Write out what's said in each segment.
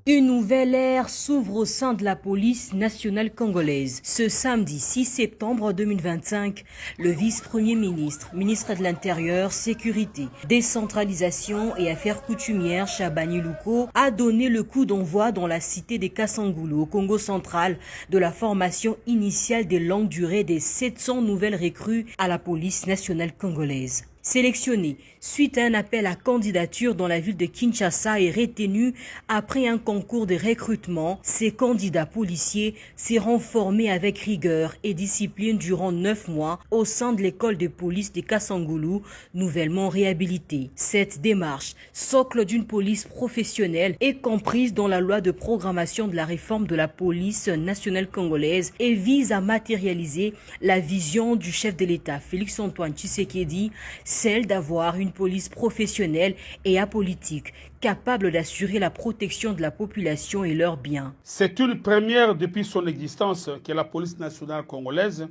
Une nouvelle ère s'ouvre au sein de la police nationale congolaise. Ce samedi 6 septembre 2025, le vice-premier ministre, ministre de l'Intérieur, Sécurité, Décentralisation et Affaires coutumières, Chabani Louko, a donné le coup d'envoi dans la cité des Kassangoulou, au Congo central, de la formation initiale des longues durées des 700 nouvelles recrues à la police nationale congolaise. Sélectionné suite à un appel à candidature dans la ville de Kinshasa et retenu après un concours de recrutement, ces candidats policiers seront formés avec rigueur et discipline durant 9 mois au sein de l'école de police de Kassangoulou, nouvellement réhabilitée. Cette démarche, socle d'une police professionnelle, est comprise dans la loi de programmation de la réforme de la police nationale congolaise et vise à matérialiser la vision du chef de l'État, Félix-Antoine Tshisekedi, celle d'avoir une police professionnelle et apolitique, capable d'assurer la protection de la population et leurs biens. C'est une première depuis son existence que la police nationale congolaise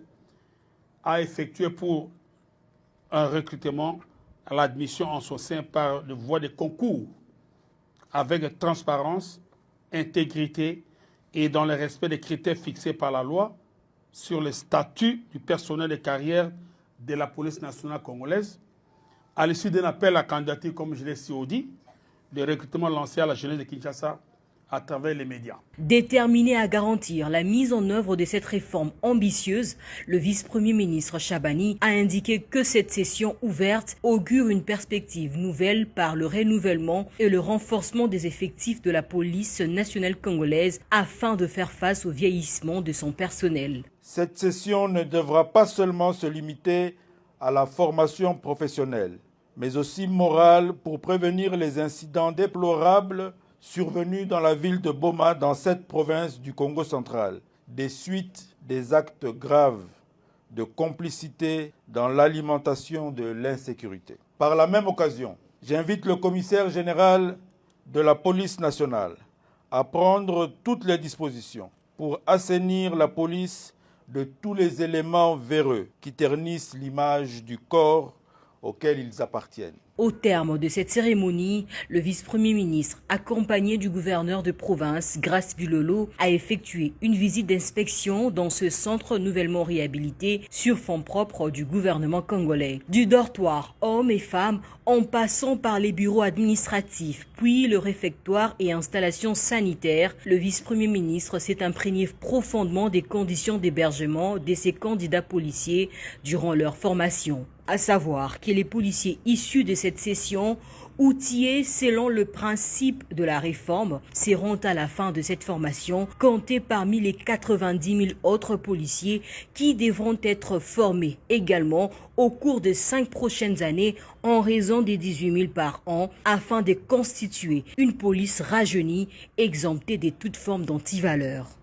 a effectué pour un recrutement à l'admission en son sein par le voie de concours, avec transparence, intégrité et dans le respect des critères fixés par la loi sur le statut du personnel de carrière de la police nationale congolaise, à l'issue d'un appel à candidature, comme je l'ai dit, de recrutement lancé à la jeunesse de Kinshasa à travers les médias. Déterminé à garantir la mise en œuvre de cette réforme ambitieuse, le vice-premier ministre Chabani a indiqué que cette session ouverte augure une perspective nouvelle par le renouvellement et le renforcement des effectifs de la police nationale congolaise afin de faire face au vieillissement de son personnel. Cette session ne devra pas seulement se limiter à la formation professionnelle, mais aussi morale pour prévenir les incidents déplorables survenus dans la ville de Boma, dans cette province du Congo central, des suites des actes graves de complicité dans l'alimentation de l'insécurité. Par la même occasion, j'invite le commissaire général de la police nationale à prendre toutes les dispositions pour assainir la police de tous les éléments véreux qui ternissent l'image du corps auquel ils appartiennent. Au terme de cette cérémonie, le vice-premier ministre, accompagné du gouverneur de province, Grace Bilolo, a effectué une visite d'inspection dans ce centre nouvellement réhabilité sur fonds propres du gouvernement congolais. Du dortoir, hommes et femmes, en passant par les bureaux administratifs, puis le réfectoire et installations sanitaires, le vice-premier ministre s'est imprégné profondément des conditions d'hébergement de ces candidats policiers durant leur formation. À savoir que les policiers issus de cette session, outillés selon le principe de la réforme, seront à la fin de cette formation comptés parmi les 90 000 autres policiers qui devront être formés également au cours des 5 prochaines années en raison des 18 000 par an afin de constituer une police rajeunie exemptée de toute forme d'antivaleur.